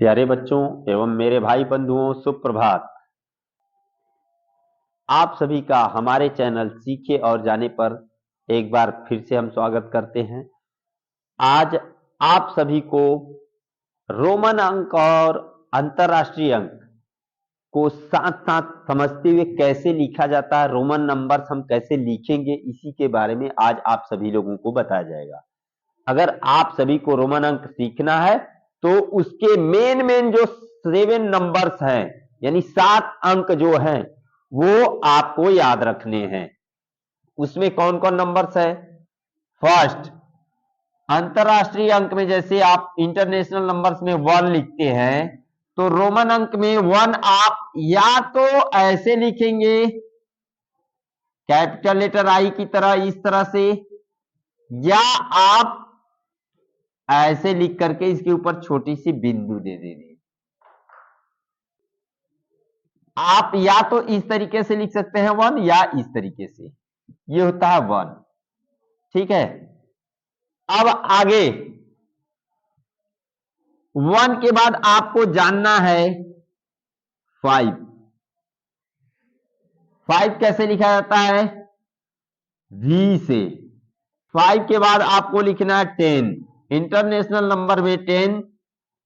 प्यारे बच्चों एवं मेरे भाई बंधुओं, सुप्रभात। आप सभी का हमारे चैनल सीखे और जाने पर एक बार फिर से हम स्वागत करते हैं। आज आप सभी को रोमन अंक और अंतरराष्ट्रीय अंक को साथ साथ समझते हुए कैसे लिखा जाता है, रोमन नंबर्स हम कैसे लिखेंगे, इसी के बारे में आज आप सभी लोगों को बताया जाएगा। अगर आप सभी को रोमन अंक सीखना है तो उसके मेन जो 7 नंबर्स हैं, यानी 7 अंक जो हैं, वो आपको याद रखने हैं। उसमें कौन कौन नंबर्स है? फर्स्ट, अंतरराष्ट्रीय अंक में जैसे आप इंटरनेशनल नंबर्स में 1 लिखते हैं, तो रोमन अंक में 1 आप या तो ऐसे लिखेंगे कैपिटल लेटर आई की तरह, इस तरह से, या आप ऐसे लिख करके इसके ऊपर छोटी सी बिंदु दे देंगे। आप या तो इस तरीके से लिख सकते हैं 1, या इस तरीके से, ये होता है 1। ठीक है, अब आगे 1 के बाद आपको जानना है 5। 5 कैसे लिखा जाता है? V से। 5 के बाद आपको लिखना है 10, इंटरनेशनल नंबर में 10,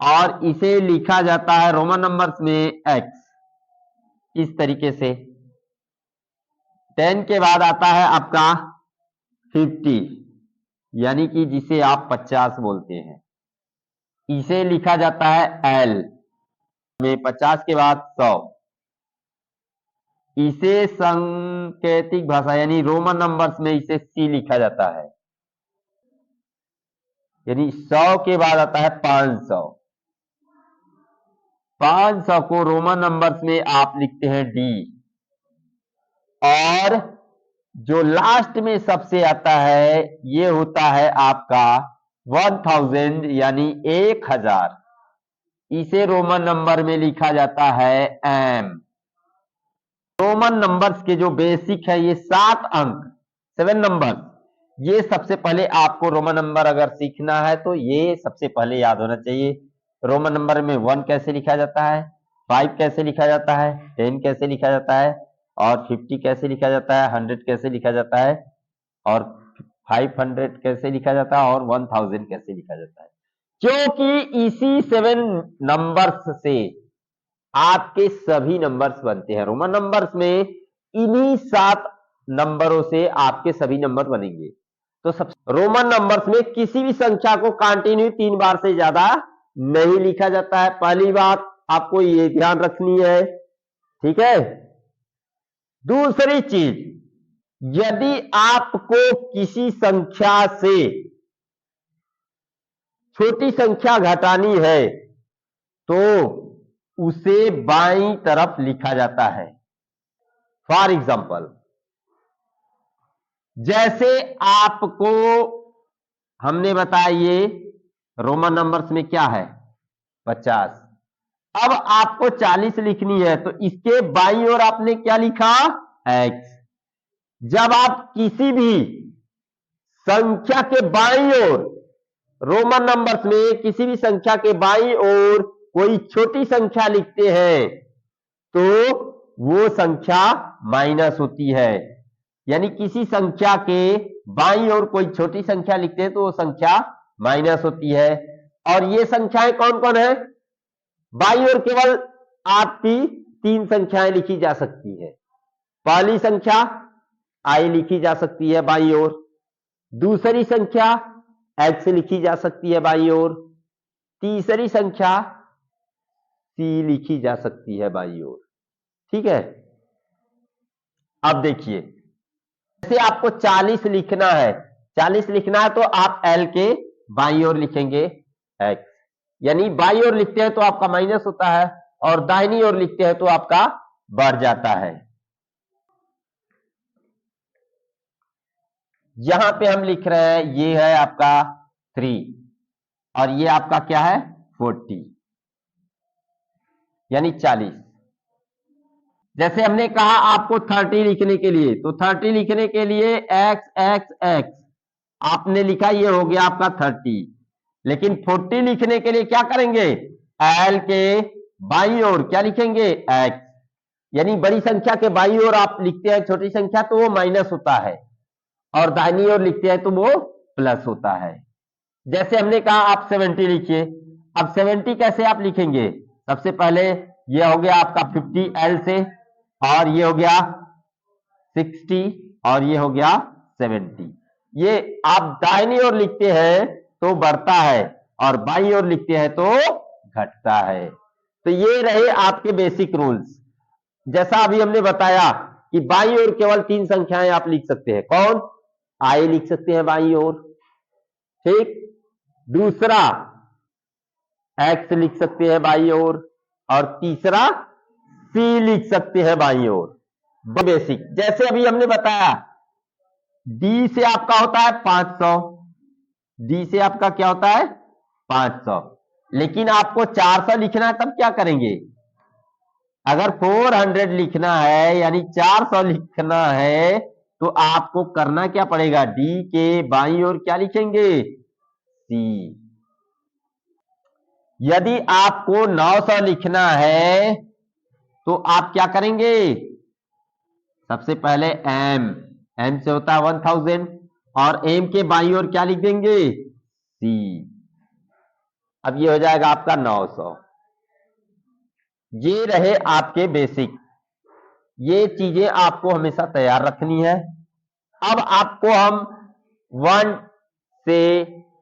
और इसे लिखा जाता है रोमन नंबर्स में X, इस तरीके से। 10 के बाद आता है आपका 50, यानी कि जिसे आप 50 बोलते हैं, इसे लिखा जाता है L में। 50 के बाद 100, इसे सांकेतिक भाषा यानी रोमन नंबर्स में इसे C लिखा जाता है, यानी 100 के बाद आता है 500। 500 को रोमन नंबर्स में आप लिखते हैं D, और जो लास्ट में सबसे आता है ये होता है आपका 1000, यानी 1000, इसे रोमन नंबर में लिखा जाता है M। रोमन नंबर्स के जो बेसिक है ये 7 अंक, 7 नंबर, ये सबसे पहले आपको रोमन नंबर अगर सीखना है तो ये सबसे पहले याद होना चाहिए। रोमन नंबर में 1 कैसे लिखा जाता है, 5 कैसे लिखा जाता है, 10 कैसे लिखा जाता है, और 50 कैसे लिखा जाता है, 100 कैसे लिखा जाता है, और 500 कैसे लिखा जाता है, और 1000 कैसे लिखा जाता है। क्योंकि इसी 7 नंबर्स से आपके सभी नंबर्स बनते हैं। रोमन नंबर्स में इन्हीं 7 नंबरों से आपके सभी नंबर बनेंगे। तो सब रोमन नंबर्स में किसी भी संख्या को कंटिन्यू 3 बार से ज्यादा नहीं लिखा जाता है। पहली बात आपको ये ध्यान रखनी है, ठीक है। दूसरी चीज, यदि आपको किसी संख्या से छोटी संख्या घटानी है तो उसे बाईं तरफ लिखा जाता है। फॉर एग्जाम्पल, जैसे आपको हमने बताया ये रोमन नंबर्स में क्या है 50, अब आपको 40 लिखनी है तो इसके बाईं ओर आपने क्या लिखा? X। जब आप किसी भी संख्या के बाईं ओर, रोमन नंबर्स में किसी भी संख्या के बाईं ओर कोई छोटी संख्या लिखते हैं तो वो संख्या माइनस होती है। यानी किसी संख्या के बाईं ओर कोई छोटी संख्या लिखते हैं तो वो संख्या माइनस होती है। और ये संख्याएं कौन कौन है? बाईं ओर केवल आपकी 3 संख्याएं लिखी जा सकती है। पहली संख्या आई लिखी जा सकती है बाईं ओर, दूसरी संख्या X लिखी जा सकती है बाईं ओर, तीसरी संख्या C लिखी जा सकती है बाईं ओर। ठीक है, अब देखिए, जैसे आपको 40 लिखना है, 40 लिखना है तो आप L के बाईं ओर लिखेंगे X, यानी बाईं ओर लिखते हैं तो आपका माइनस होता है, और दाहिनी ओर लिखते हैं तो आपका बढ़ जाता है। यहां पे हम लिख रहे हैं, ये है आपका 3, और ये आपका क्या है 40, यानी 40। जैसे हमने कहा आपको 30 लिखने के लिए, तो 30 लिखने के लिए x x x आपने लिखा, ये हो गया आपका 30। लेकिन 40 लिखने के लिए क्या करेंगे? एल के बाईं ओर क्या लिखेंगे, एक्स, यानी बड़ी संख्या के बाईं ओर आप लिखते हैं छोटी संख्या तो वो माइनस होता है, और दाहिनी ओर लिखते हैं तो वो प्लस होता है। जैसे हमने कहा आप 70 लिखिए। अब 70 कैसे आप लिखेंगे, सबसे पहले ये हो गया आपका 50 एल से, और ये हो गया 60, और ये हो गया 70। ये आप दाहिनी ओर लिखते हैं तो बढ़ता है, और बाईं ओर लिखते हैं तो घटता है। तो ये रहे आपके बेसिक रूल्स। जैसा अभी हमने बताया कि बाईं ओर केवल 3 संख्याएं आप लिख सकते हैं, कौन, आई लिख सकते हैं बाईं ओर, ठीक, दूसरा एक्स लिख सकते हैं बाईं ओर, और तीसरा सी लिख सकते हैं बाईं ओर। बेसिक, जैसे अभी हमने बताया डी से आपका होता है 500, डी से आपका क्या होता है 500, लेकिन आपको 400 लिखना है, तब क्या करेंगे, अगर 400 लिखना है यानी 400 लिखना है तो आपको करना क्या पड़ेगा, डी के बाईं ओर क्या लिखेंगे, सी। यदि आपको 900 लिखना है तो आप क्या करेंगे, सबसे पहले एम, एम से होता है 1000, और एम के बाईं ओर क्या लिख देंगे, सी। अब ये हो जाएगा आपका 900। ये रहे आपके बेसिक, ये चीजें आपको हमेशा तैयार रखनी है। अब आपको हम 1 से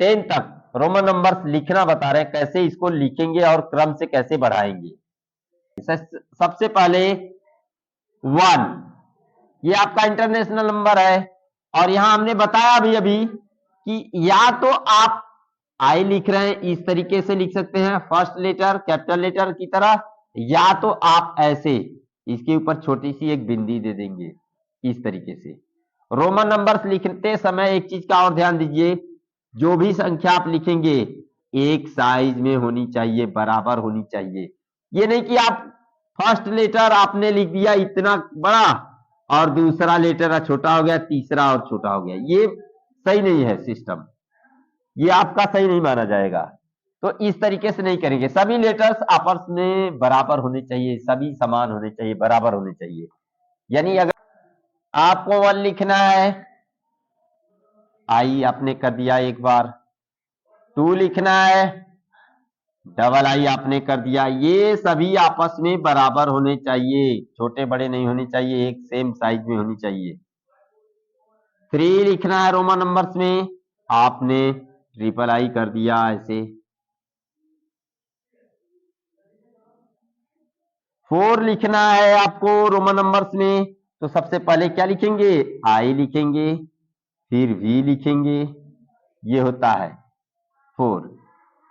10 तक रोमन नंबर्स लिखना बता रहे हैं, कैसे इसको लिखेंगे और क्रम से कैसे बढ़ाएंगे। सबसे पहले 1, ये आपका इंटरनेशनल नंबर है, और यहां हमने बताया अभी अभी कि या तो आप आई लिख रहे हैं इस तरीके से लिख सकते हैं फर्स्ट लेटर कैपिटल लेटर की तरह, या तो आप ऐसे इसके ऊपर छोटी सी एक बिंदी दे देंगे इस तरीके से। रोमन नंबर्स लिखते समय एक चीज का और ध्यान दीजिए, जो भी संख्या आप लिखेंगे एक साइज में होनी चाहिए, बराबर होनी चाहिए। ये नहीं कि आप फर्स्ट लेटर आपने लिख दिया इतना बड़ा और दूसरा लेटर छोटा हो गया, तीसरा और छोटा हो गया, ये सही नहीं है सिस्टम, ये आपका सही नहीं माना जाएगा। तो इस तरीके से नहीं करेंगे, सभी लेटर्स आपस में बराबर होने चाहिए, सभी समान होने चाहिए, बराबर होने चाहिए। यानी अगर आपको 1 लिखना है, आई आपने कर दिया एक बार, 2 लिखना है, डबल आई आपने कर दिया, ये सभी आपस में बराबर होने चाहिए, छोटे बड़े नहीं होने चाहिए, एक सेम साइज में होनी चाहिए। 3 लिखना है रोमन नंबर्स में, आपने ट्रिपल आई कर दिया ऐसे। 4 लिखना है आपको रोमन नंबर्स में, तो सबसे पहले क्या लिखेंगे, आई लिखेंगे, फिर वी लिखेंगे, ये होता है 4।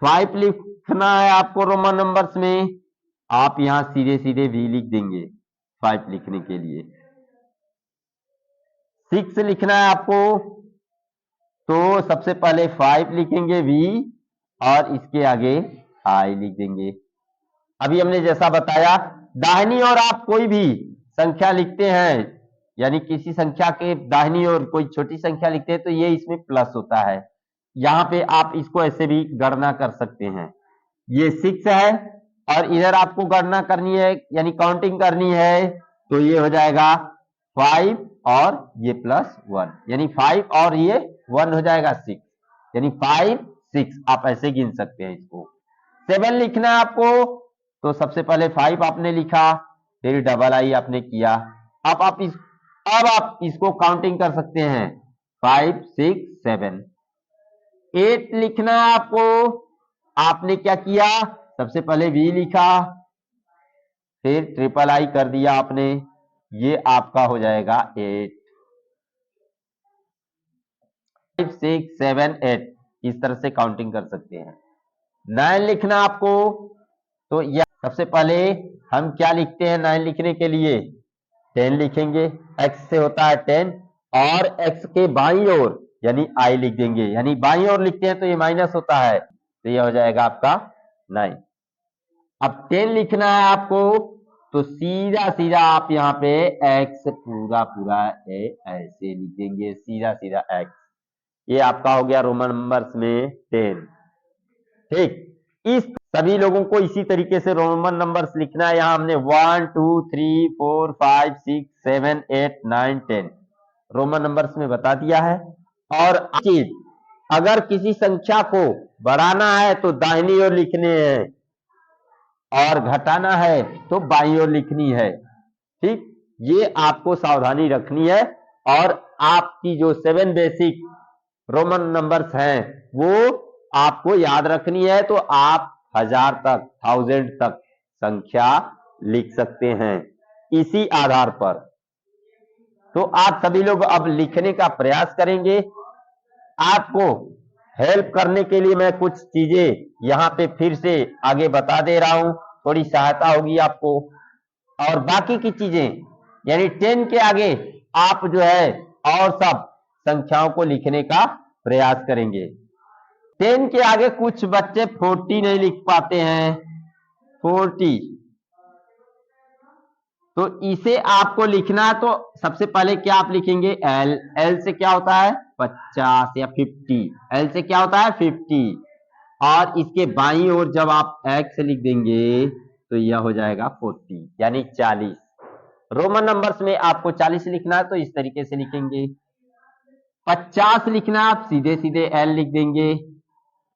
5 लिखना है आपको रोमन नंबर्स में, आप यहां सीधे सीधे वी लिख देंगे 5 लिखने के लिए। 6 लिखना है आपको, तो सबसे पहले 5 लिखेंगे वी, और इसके आगे आई लिख देंगे। अभी हमने जैसा बताया, दाहिनी ओर आप कोई भी संख्या लिखते हैं, यानी किसी संख्या के दाहिनी ओर कोई छोटी संख्या लिखते हैं तो ये इसमें प्लस होता है। यहां पे आप इसको ऐसे भी गणना कर सकते हैं, ये 6 है और इधर आपको गणना करनी है यानी काउंटिंग करनी है, तो ये हो जाएगा 5 और ये +1, यानी 5 और ये 1 हो जाएगा 6, यानी 5 6 आप ऐसे गिन सकते हैं इसको। 7 लिखना है आपको, तो सबसे पहले 5 आपने लिखा, फिर डबल आई आपने किया। अब आप इसको काउंटिंग कर सकते हैं 5 6 7। 8 लिखना है आपको, आपने क्या किया, सबसे पहले वी लिखा, फिर ट्रिपल आई कर दिया आपने, ये आपका हो जाएगा 8। 5 6 7 8 इस तरह से काउंटिंग कर सकते हैं। 9 लिखना आपको, तो यह सबसे पहले हम क्या लिखते हैं 9 लिखने के लिए, 10 लिखेंगे, x से होता है 10, और x के बाईं ओर यानी i लिख देंगे, यानी बाईं ओर लिखते हैं तो ये माइनस होता है, तो ये हो जाएगा आपका 9। अब 10 लिखना है आपको, तो सीधा सीधा आप यहाँ पे x पूरा पूरा ऐसे लिख देंगे, सीधा सीधा x, ये आपका हो गया रोमन नंबर्स में 10। ठीक, इस सभी लोगों को इसी तरीके से रोमन नंबर्स लिखना है। यहां हमने 1 2 3 4 5 6 7 8 9 10 रोमन नंबर्स में बता दिया है। और चीज, अगर किसी संख्या को बढ़ाना है तो दाहिनी ओर लिखने हैं और घटाना है तो बाईं ओर लिखनी है। ठीक, ये आपको सावधानी रखनी है। और आपकी जो 7 बेसिक रोमन नंबर्स हैं वो आपको याद रखनी है, तो आप 1000 तक 1000 तक संख्या लिख सकते हैं इसी आधार पर। तो आप सभी लोग अब लिखने का प्रयास करेंगे। आपको हेल्प करने के लिए मैं कुछ चीजें यहां पे फिर से आगे बता दे रहा हूं, थोड़ी सहायता होगी आपको। और बाकी की चीजें यानी 10 के आगे आप जो है और सब संख्याओं को लिखने का प्रयास करेंगे। 10 के आगे कुछ बच्चे 40 नहीं लिख पाते हैं, 40, तो इसे आपको लिखना है। तो सबसे पहले क्या आप लिखेंगे, एल। एल से क्या होता है 50 या 50, एल से क्या होता है 50। और इसके बाईं ओर जब आप एक्स लिख देंगे तो यह हो जाएगा 40 यानी 40। रोमन नंबर्स में आपको 40 लिखना है तो इस तरीके से लिखेंगे। 50 लिखना आप सीधे सीधे एल लिख देंगे।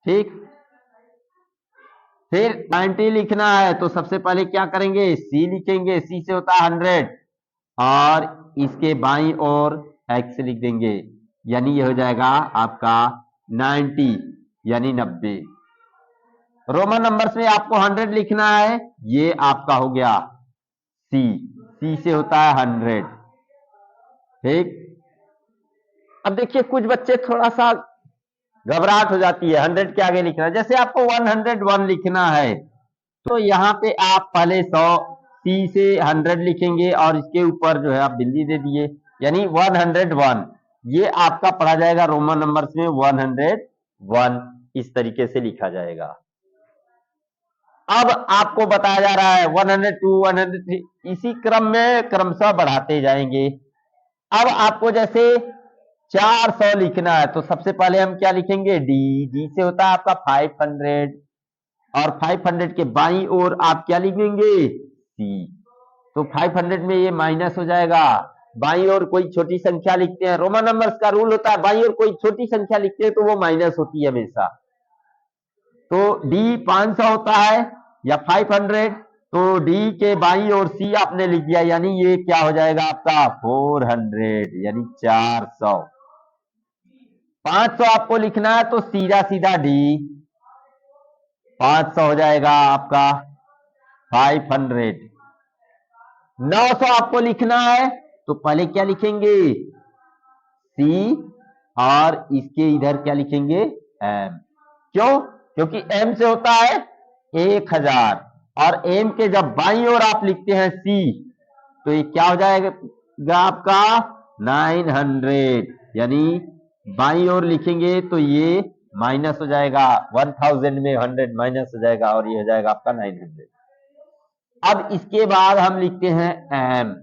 ठीक, फिर 90 लिखना है तो सबसे पहले क्या करेंगे, सी लिखेंगे। सी से होता है 100 और इसके बाईं ओर एक्स लिख देंगे, यानी ये हो जाएगा आपका 90 यानी 90। रोमन नंबर्स में आपको 100 लिखना है, ये आपका हो गया सी। सी से होता है 100। ठीक, अब देखिए कुछ बच्चे थोड़ा सा घबराहट हो जाती है 100 के आगे लिखना। जैसे आपको 101 लिखना है तो यहाँ पे आप पहले 100 सी से 100 लिखेंगे और इसके ऊपर जो है आप बिंदी दे दिए, यानी 101। ये आपका पढ़ा जाएगा रोमन नंबर्स में 101, इस तरीके से लिखा जाएगा। अब आपको बताया जा रहा है 102, 103, इसी क्रम में क्रमशः बढ़ाते जाएंगे। अब आपको जैसे 400 लिखना है तो सबसे पहले हम क्या लिखेंगे, डी। डी से होता है आपका 500 और 500 के बाईं ओर आप क्या लिखेंगे, सी। तो 500 में ये माइनस हो जाएगा। बाईं ओर कोई छोटी संख्या लिखते हैं, रोमन नंबर्स का रूल होता है बाईं ओर कोई छोटी संख्या लिखते हैं तो वो माइनस होती है हमेशा। तो डी 500 होता है या 500, तो डी के बाईं ओर सी आपने लिख दिया, यानी ये क्या हो जाएगा आपका 400 यानी 400। 500 आपको लिखना है तो सीधा सीधा डी 500 हो जाएगा आपका 500। 900 आपको लिखना है तो पहले क्या लिखेंगे, सी और इसके इधर क्या लिखेंगे, एम। क्यों, क्योंकि एम से होता है 1000 और एम के जब बाईं ओर आप लिखते हैं सी तो ये क्या हो जाएगा आपका 900, यानी बाईं ओर लिखेंगे तो ये माइनस हो जाएगा, 1000 में 100 माइनस हो जाएगा और ये हो जाएगा आपका 900। अब इसके बाद हम लिखते हैं एम।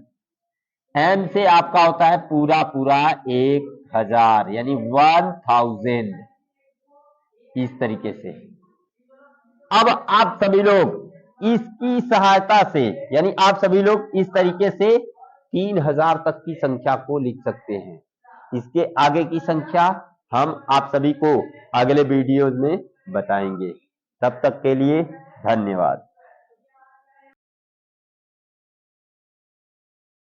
एम से आपका होता है पूरा पूरा 1000 यानी 1000, इस तरीके से। अब आप सभी लोग इसकी सहायता से यानी आप सभी लोग इस तरीके से 3000 तक की संख्या को लिख सकते हैं। इसके आगे की संख्या हम आप सभी को अगले वीडियोज में बताएंगे। तब तक के लिए धन्यवाद।